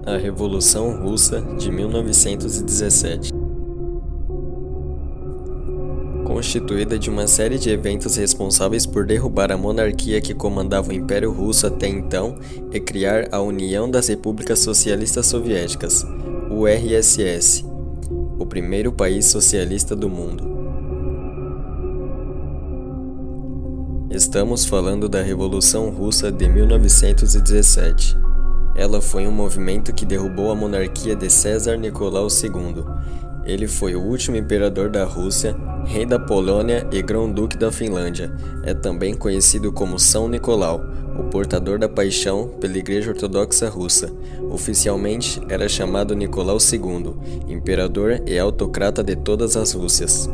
A Revolução Russa de 1917. Constituída de uma série de eventos responsáveis por derrubar a monarquia que comandava o Império Russo até então e criar a União das Repúblicas Socialistas Soviéticas, URSS, o primeiro país socialista do mundo. Estamos falando da Revolução Russa de 1917. Ela foi um movimento que derrubou a monarquia de César Nicolau II. Ele foi o último imperador da Rússia, rei da Polônia e grão-duque da Finlândia. É também conhecido como São Nicolau, o portador da paixão pela Igreja Ortodoxa Russa. Oficialmente era chamado Nicolau II, imperador e autocrata de todas as Rússias.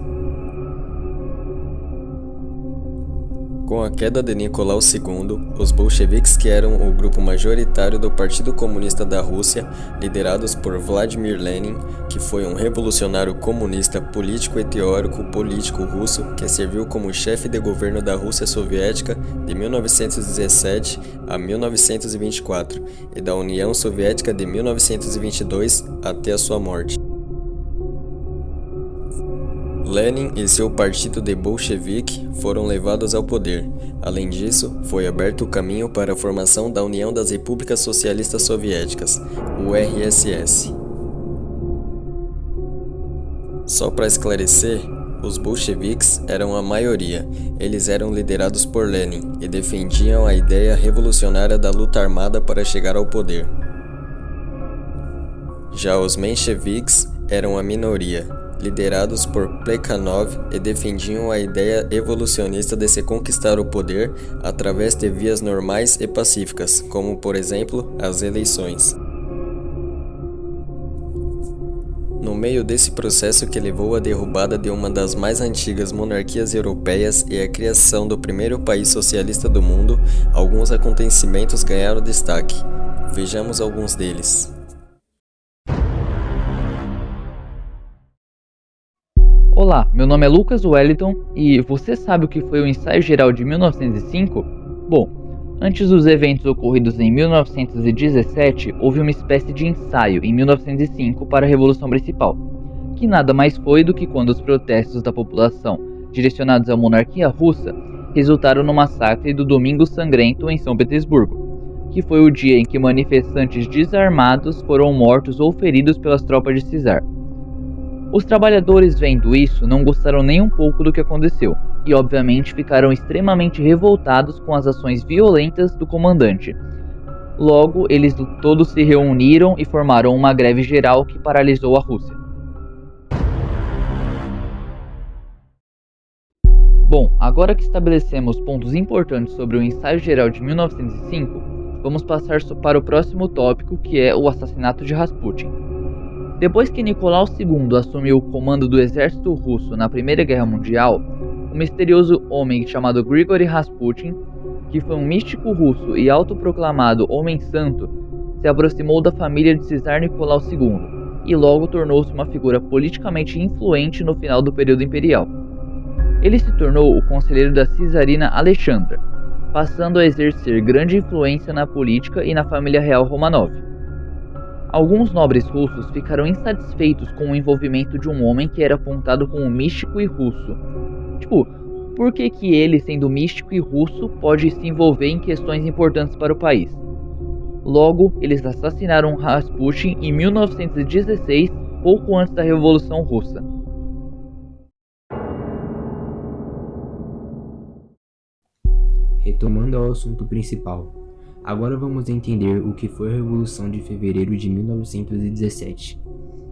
Com a queda de Nicolau II, os bolcheviques, que eram o grupo majoritário do Partido Comunista da Rússia, liderados por Vladimir Lenin, que foi um revolucionário comunista político e teórico político russo que serviu como chefe de governo da Rússia Soviética de 1917 a 1924 e da União Soviética de 1922 até a sua morte. Lenin e seu partido de bolchevique foram levados ao poder. Além disso, foi aberto o caminho para a formação da União das Repúblicas Socialistas Soviéticas, URSS. Só para esclarecer, os bolcheviques eram a maioria. Eles eram liderados por Lenin e defendiam a ideia revolucionária da luta armada para chegar ao poder. Já os mencheviques eram a minoria, liderados por Plekhanov, e defendiam a ideia evolucionista de se conquistar o poder através de vias normais e pacíficas, como, por exemplo, as eleições. No meio desse processo que levou à derrubada de uma das mais antigas monarquias europeias e à criação do primeiro país socialista do mundo, alguns acontecimentos ganharam destaque. Vejamos alguns deles. Olá, meu nome é Lucas Wellington e você sabe o que foi o Ensaio Geral de 1905? Bom, antes dos eventos ocorridos em 1917, houve uma espécie de ensaio em 1905 para a Revolução Principal, que nada mais foi do que quando os protestos da população direcionados à monarquia russa resultaram no massacre do Domingo Sangrento em São Petersburgo, que foi o dia em que manifestantes desarmados foram mortos ou feridos pelas tropas de Czar. Os trabalhadores, vendo isso, não gostaram nem um pouco do que aconteceu, e obviamente ficaram extremamente revoltados com as ações violentas do comandante. Logo, eles todos se reuniram e formaram uma greve geral que paralisou a Rússia. Bom, agora que estabelecemos pontos importantes sobre o Ensaio Geral de 1905, vamos passar para o próximo tópico, que é o assassinato de Rasputin. Depois que Nicolau II assumiu o comando do exército russo na Primeira Guerra Mundial, um misterioso homem chamado Grigory Rasputin, que foi um místico russo e autoproclamado Homem Santo, se aproximou da família de Czar Nicolau II e logo tornou-se uma figura politicamente influente no final do período imperial. Ele se tornou o conselheiro da czarina Alexandra, passando a exercer grande influência na política e na família real Romanov. Alguns nobres russos ficaram insatisfeitos com o envolvimento de um homem que era apontado como místico e russo. Por que ele, sendo místico e russo, pode se envolver em questões importantes para o país? Logo, eles assassinaram Rasputin em 1916, pouco antes da Revolução Russa. Retomando ao assunto principal. Agora vamos entender o que foi a Revolução de Fevereiro de 1917.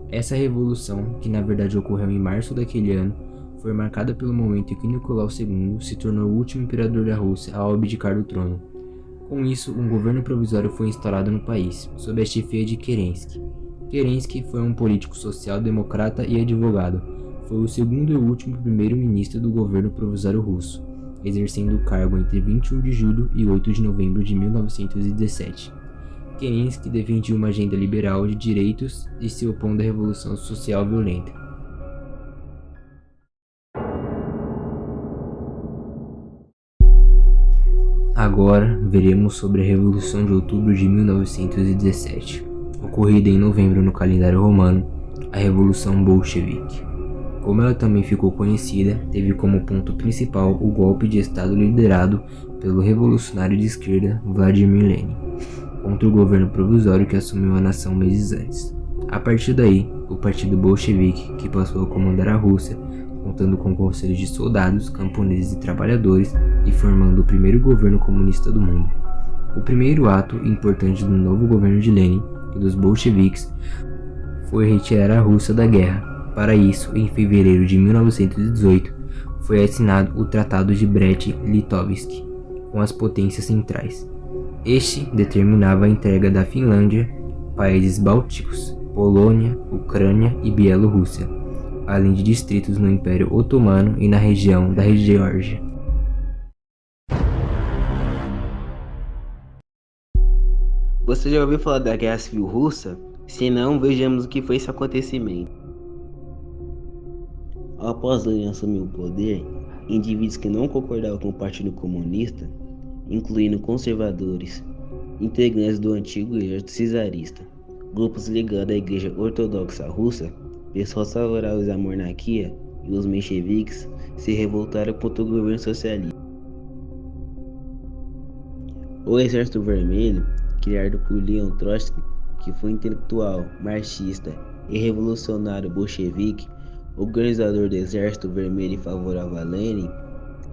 Essa revolução, que na verdade ocorreu em março daquele ano, foi marcada pelo momento em que Nicolau II se tornou o último imperador da Rússia ao abdicar do trono. Com isso, um governo provisório foi instaurado no país, sob a chefia de Kerensky. Kerensky foi um político social-democrata e advogado. Foi o segundo e último primeiro-ministro do governo provisório russo, exercendo o cargo entre 21 de julho e 8 de novembro de 1917. Kerensky defendia uma agenda liberal de direitos e se opondo à revolução social violenta. Agora veremos sobre a Revolução de Outubro de 1917. ocorrida em novembro no calendário romano, a Revolução Bolchevique. Como ela também ficou conhecida, teve como ponto principal o golpe de Estado liderado pelo revolucionário de esquerda Vladimir Lenin contra o governo provisório que assumiu a nação meses antes. A partir daí, o Partido Bolchevique, que passou a comandar a Rússia, contando com conselhos de soldados, camponeses e trabalhadores, e formando o primeiro governo comunista do mundo. O primeiro ato importante do novo governo de Lenin e dos bolcheviques foi retirar a Rússia da guerra. Para isso, em fevereiro de 1918, foi assinado o Tratado de Brest-Litovsk com as potências centrais. Este determinava a entrega da Finlândia, países bálticos, Polônia, Ucrânia e Bielorrússia, além de distritos no Império Otomano e na região da Geórgia. Você já ouviu falar da Guerra Civil Russa? Se não, vejamos o que foi esse acontecimento. Após Lenin assumir o poder, indivíduos que não concordavam com o Partido Comunista, incluindo conservadores, integrantes do antigo exército czarista, grupos ligados à Igreja Ortodoxa Russa, pessoas favoráveis à monarquia e os mencheviques se revoltaram contra o governo socialista. O Exército Vermelho, criado por Leon Trotsky, que foi intelectual, marxista e revolucionário bolchevique, organizador do Exército Vermelho e favorável a Lenin,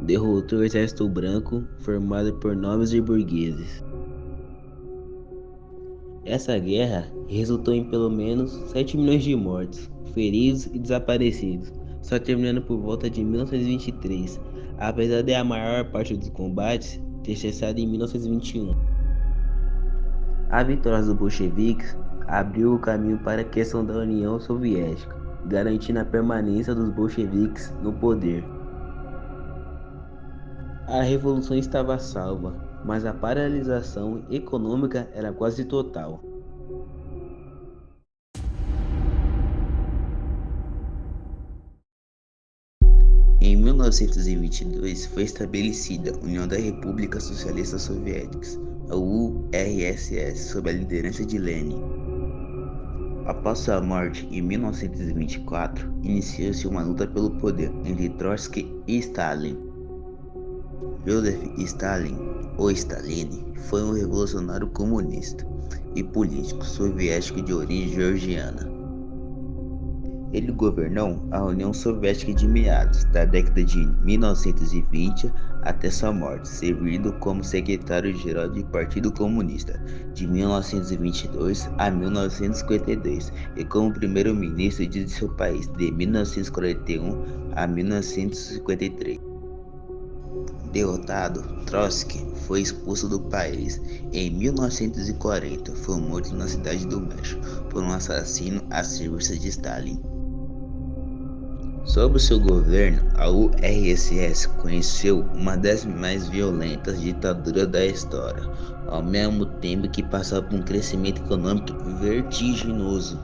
derrotou o Exército Branco, formado por nobres e burgueses. Essa guerra resultou em pelo menos 7 milhões de mortos, feridos e desaparecidos, só terminando por volta de 1923, apesar de a maior parte dos combates ter cessado em 1921. A vitória dos bolcheviques abriu o caminho para a questão da União Soviética, garantindo a permanência dos bolcheviques no poder. A revolução estava salva, mas a paralisação econômica era quase total. Em 1922 foi estabelecida a União das Repúblicas Socialistas Soviéticas, a URSS, sob a liderança de Lenin. Após sua morte em 1924, iniciou-se uma luta pelo poder entre Trotsky e Stalin. Joseph Stalin, ou Stalin, foi um revolucionário comunista e político soviético de origem georgiana. Ele governou a União Soviética de meados da década de 1920 até sua morte, servindo como secretário-geral do Partido Comunista de 1922 a 1952 e como primeiro-ministro de seu país de 1941 a 1953. Derrotado, Trotsky foi expulso do país. Em 1940, foi morto na cidade do México por um assassino a serviço de Stalin. Sob o seu governo, a URSS conheceu uma das mais violentas ditaduras da história, ao mesmo tempo que passava por um crescimento econômico vertiginoso.